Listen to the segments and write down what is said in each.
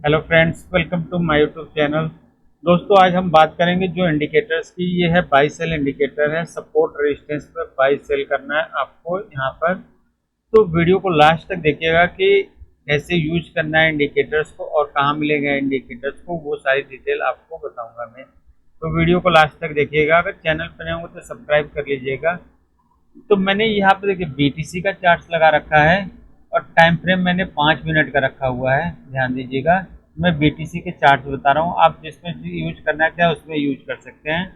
Hello friends, welcome to my YouTube channel. दोस्तों, आज हम बात करेंगे जो इंडिकेटर्स की। ये है बाई सेल इंडिकेटर है। सपोर्ट रेजिस्टेंस पे बाई सेल करना है आपको यहाँ पर। तो वीडियो को लास्ट तक देखिएगा कि कैसे यूज करना है इंडिकेटर्स को और कहाँ मिलेगा इंडिकेटर्स को, वो सारी डिटेल आपको बताऊंगा मैं। तो वीडियो को लास्ट तक देखिएगा। अगर चैनल पर नए होंगे तो सब्सक्राइब कर लीजिएगा। तो मैंने यहाँ पे देखिए बीटीसी का चार्ट लगा रखा है और टाइम फ्रेम मैंने 5 मिनट का रखा हुआ है। ध्यान दीजिएगा, मैं बीटीसी के चार्ट बता रहा हूँ, आप जिसमें यूज करना चाहे उसमें यूज कर सकते हैं।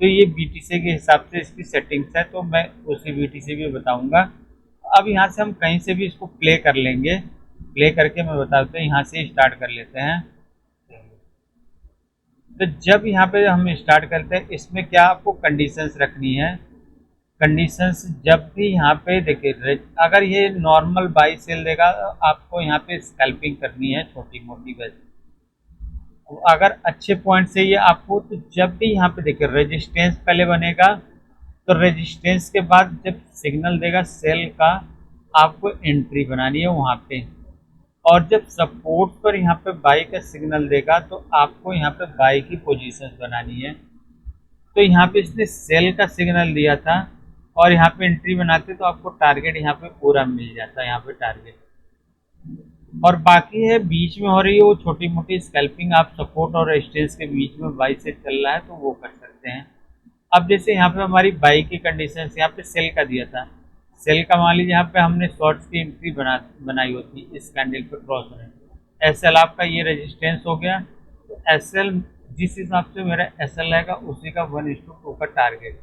तो ये बीटीसी के हिसाब से इसकी सेटिंग्स है, तो मैं उसी बीटीसी भी बताऊंगा। अब यहाँ से हम कहीं से भी इसको प्ले कर लेंगे। प्ले करके मैं बताता हूँ, यहाँ से स्टार्ट कर लेते हैं। तो जब यहाँ पे हम स्टार्ट करते हैं, इसमें क्या आपको कंडीशंस रखनी है। कंडीशंस जब भी यहाँ पे देखिए, अगर ये नॉर्मल बाई सेल देगा तो आपको यहाँ पे स्कैल्पिंग करनी है छोटी मोटी बस। अगर अच्छे पॉइंट से ये आपको, तो जब भी यहाँ पे देखिए रेजिस्टेंस पहले बनेगा, तो रेजिस्टेंस के बाद जब सिग्नल देगा सेल का, आपको एंट्री बनानी है वहाँ पे। और जब सपोर्ट पर यहाँ पे बाई का सिग्नल देगा, तो आपको यहाँ पे बाई की पोजीशन बनानी है। तो यहाँ पे इसने सेल का सिग्नल दिया था और यहाँ पे एंट्री बनाते तो आपको टारगेट यहाँ पे पूरा मिल जाता है। यहाँ पे टारगेट और बाकी है बीच में हो रही है वो छोटी मोटी स्कैल्पिंग, आप सपोर्ट और रेजिस्टेंस के बीच में बाई से चल रहा है तो वो कर सकते हैं। अब जैसे यहाँ पे हमारी बाई की कंडीशन यहाँ पे सेल का दिया था। सेल का मान लीजिए यहाँ पे हमने शॉर्ट्स की एंट्री बनाई होती इस कैंडल पे क्रॉस होने। एस एल आपका ये रेजिस्टेंस हो गया। तो एस एल जिस हिसाब से मेरा एस एल रहेगा उसी का 1:2 का टारगेट।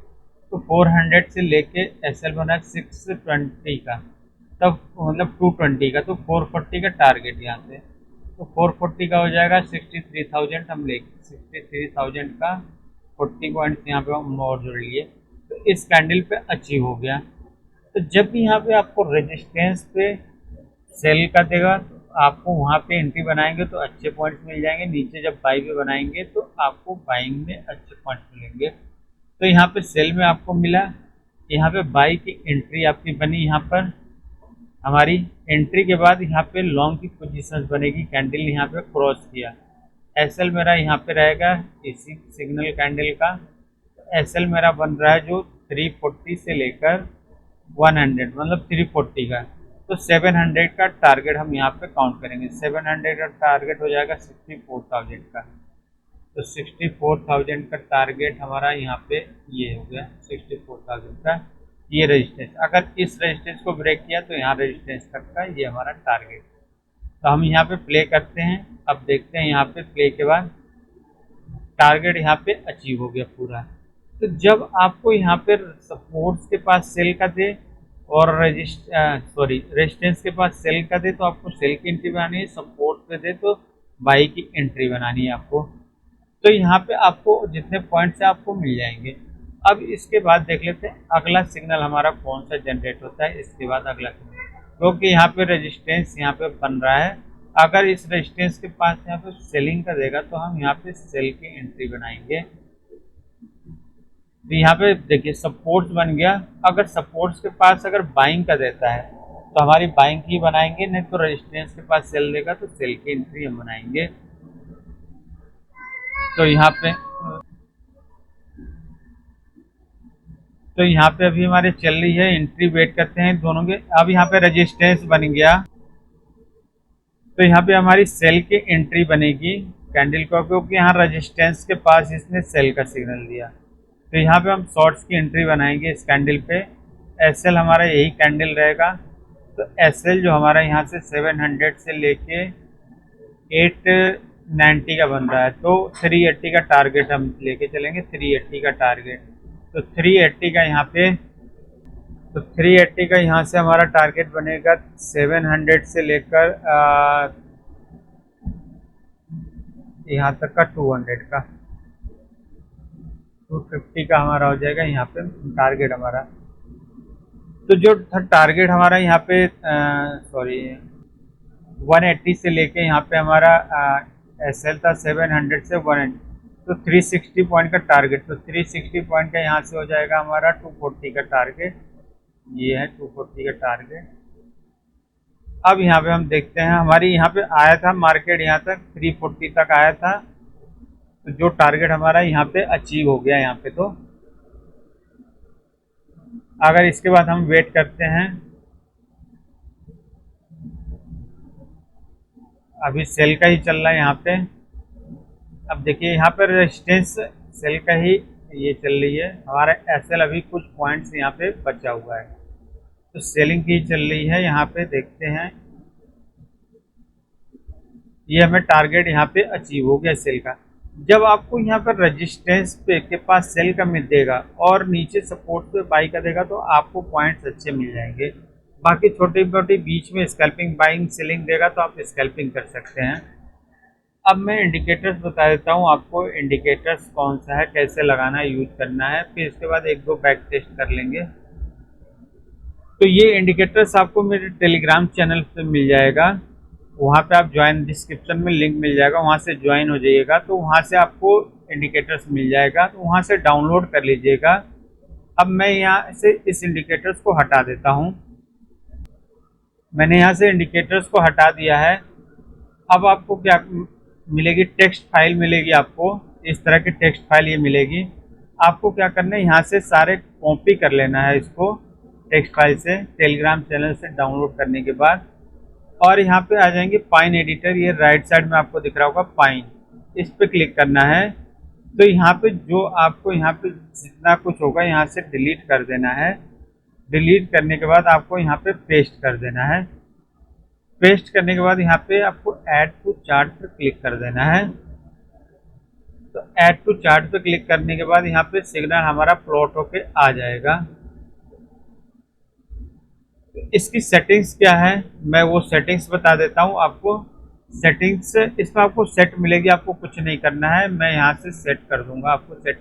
तो 400 से लेके एस एल बना 620 का, तब मतलब 220 का, तो 440 का टारगेट यहाँ से। तो 440 का हो जाएगा 63,000। हम लेंगे 63,000 का 40 पॉइंट्स यहाँ पे हम और जोड़ लिए, तो इस कैंडल पे अचीव हो गया। तो जब भी यहाँ पे आपको रेजिस्टेंस पे सेल का देगा, तो आपको वहाँ पे एंट्री बनाएंगे तो अच्छे पॉइंट्स मिल जाएंगे। नीचे जब बाई पे बनाएंगे तो आपको बाइंग में अच्छे पॉइंट्स मिलेंगे। तो यहाँ पे सेल में आपको मिला, यहाँ पे बाई की एंट्री आपकी बनी। यहाँ पर हमारी एंट्री के बाद यहाँ पे लॉन्ग की पोजीशन बनेगी। कैंडल यहाँ पे क्रॉस किया, एस एल मेरा यहाँ पे रहेगा इसी सिग्नल कैंडल का। एस एल मेरा बन रहा है जो 340 से लेकर 100, मतलब 340 का। तो 700 का टारगेट हम यहाँ पे काउंट करेंगे। 700 का टारगेट हो जाएगा 64,000 का। तो 64,000 का टारगेट हमारा यहाँ पे ये हो गया। 64,000 का ये रेजिस्टेंस, अगर इस रेजिस्टेंस को ब्रेक किया तो यहाँ रेजिस्टेंस तक का ये हमारा टारगेट। तो हम यहाँ पे प्ले करते हैं। अब देखते हैं यहाँ पे प्ले के बाद टारगेट यहाँ पे अचीव हो गया पूरा। तो जब आपको यहाँ पे सपोर्ट्स के पास सेल का दे और रेजिस्टेंस के पास सेल का दे, तो आपको सेल की एंट्री बनानी है। सपोर्ट पे दे तो बाई की एंट्री बनानी है आपको। तो यहाँ पे आपको जितने पॉइंट्स हैं आपको मिल जाएंगे। अब इसके बाद देख लेते हैं अगला सिग्नल हमारा कौन सा जनरेट होता है। इसके बाद अगला सिग्नल, क्योंकि यहाँ पे रेजिस्टेंस यहाँ पे बन रहा है, अगर इस रेजिस्टेंस के पास यहाँ पे सेलिंग का देगा तो हम यहाँ पे सेल की एंट्री बनाएंगे। तो यहाँ पे देखिए सपोर्ट्स बन गया। अगर सपोर्ट्स के पास अगर बाइंग का देता है तो हमारी बाइंग की बनाएंगे, नहीं तो रेजिस्टेंस के पास सेल देगा तो सेल की एंट्री हम बनाएंगे। तो यहाँ पे अभी हमारे चल रही है एंट्री, वेट करते हैं दोनों के। अब यहाँ पे रेजिस्टेंस बन गया, तो यहाँ पे हमारी सेल की एंट्री बनेगी कैंडल को, क्योंकि यहाँ रेजिस्टेंस के पास इसने सेल का सिग्नल दिया। तो यहाँ पे हम शॉर्ट्स की एंट्री बनाएंगे इस कैंडल पे। एस एल हमारा यही कैंडल रहेगा। तो एस एल जो हमारा यहाँ से 700 से लेके 890 का बन रहा है, तो 380 का टारगेट हम लेके चलेंगे। 380 का टारगेट, तो 380 का यहाँ पे, तो 380 का यहाँ से हमारा टारगेट बनेगा 700 से लेकर यहाँ तक का 200 का, 250 का हमारा हो जाएगा यहाँ पे टारगेट हमारा। तो जो था टारगेट हमारा यहाँ पे 180 से लेके यहाँ पे हमारा एस एल था 700 से 180, तो 360 पॉइंट का टारगेट। तो 360 पॉइंट का यहाँ से हो जाएगा हमारा 240 का टारगेट। ये है 240 का टारगेट। अब यहाँ पे हम देखते हैं, हमारी यहाँ पे आया था मार्केट यहाँ तक 340 तक आया था, तो जो टारगेट हमारा यहाँ पे अचीव हो गया यहाँ पे। तो अगर इसके बाद हम वेट करते हैं, अभी सेल का ही चल रहा है यहाँ पे। अब देखिए यहाँ पर रेजिस्टेंस सेल का ही ये चल रही है, हमारा एसएल अभी कुछ पॉइंट्स यहाँ पे बचा हुआ है, तो सेलिंग की चल रही है। यहाँ पे देखते हैं, ये हमें टारगेट यहाँ पे अचीव हो गया सेल का। जब आपको यहाँ पर रेजिस्टेंस पे के पास सेल का मिल देगा और नीचे सपोर्ट पे बाई का देगा, तो आपको पॉइंट्स अच्छे मिल जाएंगे। बाकी छोटी मोटी बीच में स्कैल्पिंग बाइंग सेलिंग देगा तो आप स्कैल्पिंग कर सकते हैं। अब मैं इंडिकेटर्स बता देता हूँ आपको, इंडिकेटर्स कौन सा है, कैसे लगाना है, यूज करना है, फिर इसके बाद एक दो बैक टेस्ट कर लेंगे। तो ये इंडिकेटर्स आपको मेरे टेलीग्राम चैनल पे मिल जाएगा, वहाँ पे आप ज्वाइन, डिस्क्रिप्शन में लिंक मिल जाएगा, वहाँ से ज्वाइन हो जाइएगा, तो वहाँ से आपको इंडिकेटर्स मिल जाएगा, तो वहाँ से डाउनलोड कर लीजिएगा। अब मैं यहाँ से इस इंडिकेटर्स को हटा देता हूँ, मैंने यहाँ से इंडिकेटर्स को हटा दिया है। अब आपको क्या मिलेगी, टेक्स्ट फाइल मिलेगी, आपको इस तरह की टेक्स्ट फाइल ये मिलेगी। आपको क्या करना है, यहाँ से सारे कॉपी कर लेना है इसको टेक्स्ट फाइल से, टेलीग्राम चैनल से डाउनलोड करने के बाद, और यहाँ पे आ जाएंगे पाइन एडिटर, ये राइट साइड में आपको दिख रहा होगा पाइन, इस पे क्लिक करना है। तो यहाँ पे जो आपको यहाँ पे जितना कुछ होगा यहाँ से डिलीट कर देना है। डिलीट करने के बाद आपको यहाँ पे पेस्ट कर देना है। पेस्ट करने के बाद यहाँ पे आपको ऐड टू चार्ट पर क्लिक कर देना है। तो ऐड टू चार्ट पे क्लिक करने के बाद यहाँ पे सिग्नल हमारा प्लॉट होके आ जाएगा। इसकी सेटिंग्स क्या है, मैं वो सेटिंग्स बता देता हूँ आपको। सेटिंग्स इसमें आपको सेट मिलेगी, आपको कुछ नहीं करना है, मैं यहाँ से सेट कर दूंगा आपको सेट,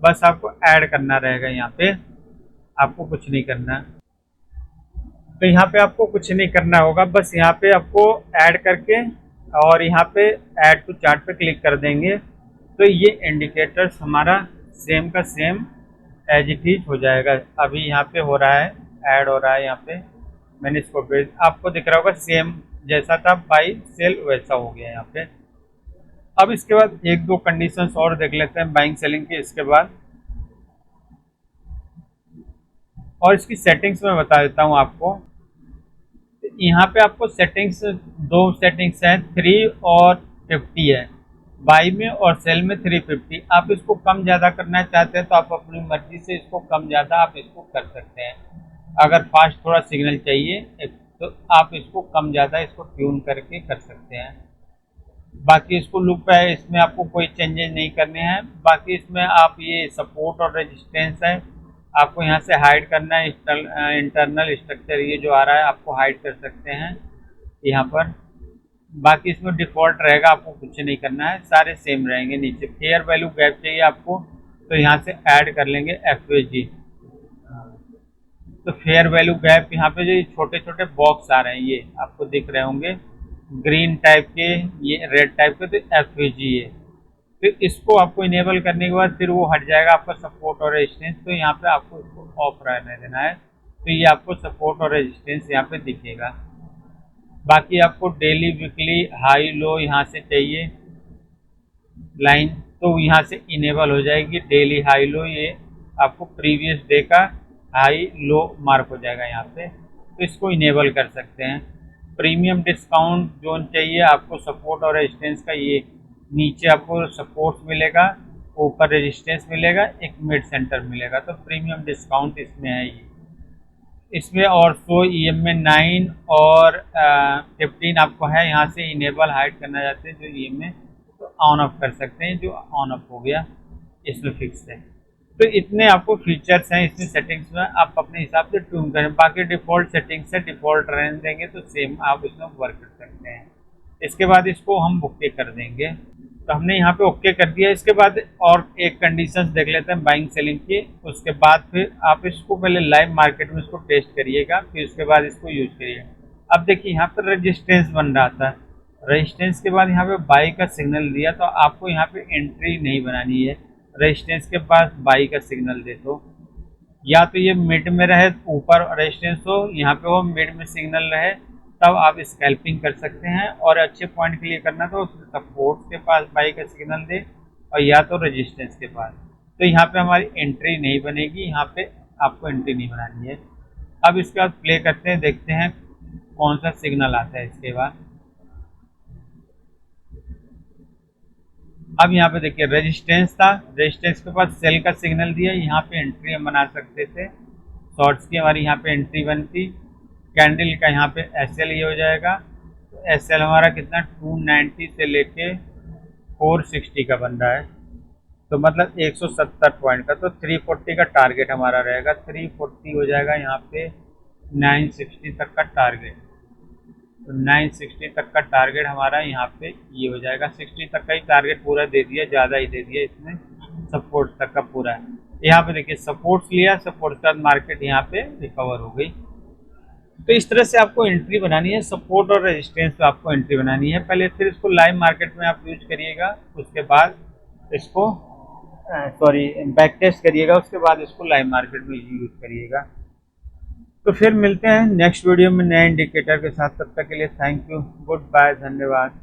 बस आपको ऐड करना रहेगा, यहाँ पे आपको कुछ नहीं करना। तो यहाँ पे आपको कुछ नहीं करना होगा, बस यहाँ पे आपको ऐड करके और यहाँ पे ऐड टू चार्ट पे क्लिक कर देंगे, तो ये इंडिकेटर्स हमारा सेम का सेम एज इट इज हो जाएगा। अभी यहाँ पे हो रहा है, ऐड हो रहा है, यहाँ पे मैंने इसको भेज, आपको दिख रहा होगा सेम जैसा था बाई सेल वैसा हो गया यहाँ पे। अब इसके बाद एक दो कंडीशंस और देख लेते हैं बाइंग सेलिंग की इसके बाद, और इसकी सेटिंग्स में बता देता हूँ आपको। यहाँ पे आपको सेटिंग्स, दो सेटिंग्स हैं, 3 और 50 है, बाई में और सेल में 350। आप इसको कम ज़्यादा करना चाहते हैं तो आप अपनी मर्जी से इसको कम ज़्यादा आप इसको कर सकते हैं। अगर फास्ट थोड़ा सिग्नल चाहिए तो आप इसको कम ज़्यादा इसको ट्यून करके कर सकते हैं। बाकी इसको लूप है, इसमें आपको कोई चेंजेस नहीं करने हैं। बाकी इसमें आप ये सपोर्ट और रेजिस्टेंस है, आपको यहाँ से हाइड करना है। इंटरनल स्ट्रक्चर ये जो आ रहा है आपको हाइड कर सकते हैं यहाँ पर। बाकी इसमें डिफ़ॉल्ट रहेगा, आपको कुछ नहीं करना है, सारे सेम रहेंगे। नीचे फेयर वैल्यू गैप चाहिए आपको, तो यहाँ से ऐड कर लेंगे FVG। तो फेयर वैल्यू गैप यहाँ पे जो छोटे छोटे बॉक्स आ रहे हैं ये आपको दिख रहे होंगे, ग्रीन टाइप के, ये रेड टाइप के, तो FVG है। फिर इसको आपको इनेबल करने के बाद फिर वो हट जाएगा आपका सपोर्ट और रेजिस्टेंस, तो यहाँ पे आपको इसको ऑफ रहने देना है, तो ये आपको सपोर्ट और रेजिस्टेंस यहाँ पे दिखेगा। बाकी आपको डेली वीकली हाई लो यहाँ से चाहिए लाइन, तो यहाँ से इनेबल हो जाएगी डेली हाई लो, ये आपको प्रीवियस डे का हाई लो मार्क हो जाएगा यहाँ पे, तो इसको इनेबल कर सकते हैं। प्रीमियम डिस्काउंट जोन चाहिए आपको, सपोर्ट और रेजिस्टेंस का, ये नीचे आपको सपोर्ट मिलेगा, ऊपर रेजिस्टेंस मिलेगा, एक मिड सेंटर मिलेगा, तो प्रीमियम डिस्काउंट इसमें है ये। इसमें और शो EM में 9 और 15 आपको है, यहाँ से इनेबल हाइड करना चाहते हैं जो EM में, तो ऑन ऑफ कर सकते हैं, जो ऑन ऑफ हो गया इसमें फिक्स है। तो इतने आपको फीचर्स हैं इसमें सेटिंग्स में, आप अपने हिसाब से ट्यून करें। बाकी डिफ़ॉल्ट सेटिंग्स है, डिफ़ॉल्ट रहने देंगे तो सेम आप इसमें वर्क कर सकते हैं। इसके बाद इसको हम ओके कर देंगे, तो हमने यहाँ पे ओके कर दिया। इसके बाद और एक कंडीशंस देख लेते हैं बाइंग सेलिंग की, उसके बाद फिर आप इसको पहले लाइव मार्केट में इसको टेस्ट करिएगा, फिर उसके बाद इसको यूज करिएगा। अब देखिए यहाँ पर रेजिस्टेंस बन रहा था, रेजिस्टेंस के बाद यहाँ पे बाई का सिग्नल दिया, तो आपको यहाँ पे एंट्री नहीं बनानी है। रेजिस्टेंस के पास बाई का सिग्नल दे तो या तो ये मिड में रहे, ऊपर रेजिस्टेंस हो, यहाँ पे वो मिड में सिग्नल रहे, तब आप स्कैल्पिंग कर सकते हैं। और अच्छे पॉइंट के लिए करना तो सपोर्ट के पास बाई का सिग्नल दे और या तो रेजिस्टेंस के पास। तो यहाँ पे हमारी एंट्री नहीं बनेगी, यहाँ पे आपको एंट्री नहीं बनानी है। अब इसके बाद प्ले करते हैं, देखते हैं कौन सा सिग्नल आता है इसके बाद। अब यहाँ पे देखिए रेजिस्टेंस था, रेजिस्टेंस के पास सेल का सिग्नल दिया, यहाँ पे एंट्री हम बना सकते थे। शॉर्ट्स की हमारी यहाँ पे एंट्री बनती, कैंडल का यहाँ पे एसएल ये हो जाएगा। तो एसएल हमारा कितना 290 से लेके 460 का बन रहा है, तो मतलब 170 पॉइंट का। तो 340 का टारगेट हमारा रहेगा, 340 हो जाएगा यहाँ पे 960 तक का टारगेट। तो 960 तक का टारगेट हमारा यहाँ पे ये हो जाएगा। 60 तक का ही टारगेट पूरा दे दिया, ज़्यादा ही दे दिया इसमें, सपोर्ट तक का पूरा है। यहाँ पे देखिए सपोर्ट लिया, सपोर्ट के बाद मार्केट यहाँ पे रिकवर हो गई। तो इस तरह से आपको एंट्री बनानी है, सपोर्ट और रेजिस्टेंस पे आपको एंट्री बनानी है पहले, फिर इसको लाइव मार्केट में आप यूज करिएगा, उसके बाद इसको बैक टेस्ट करिएगा, उसके बाद इसको लाइव मार्केट में यूज करिएगा। तो फिर मिलते हैं नेक्स्ट वीडियो में नए इंडिकेटर के साथ, तब तक के लिए थैंक यू, गुड बाय, धन्यवाद।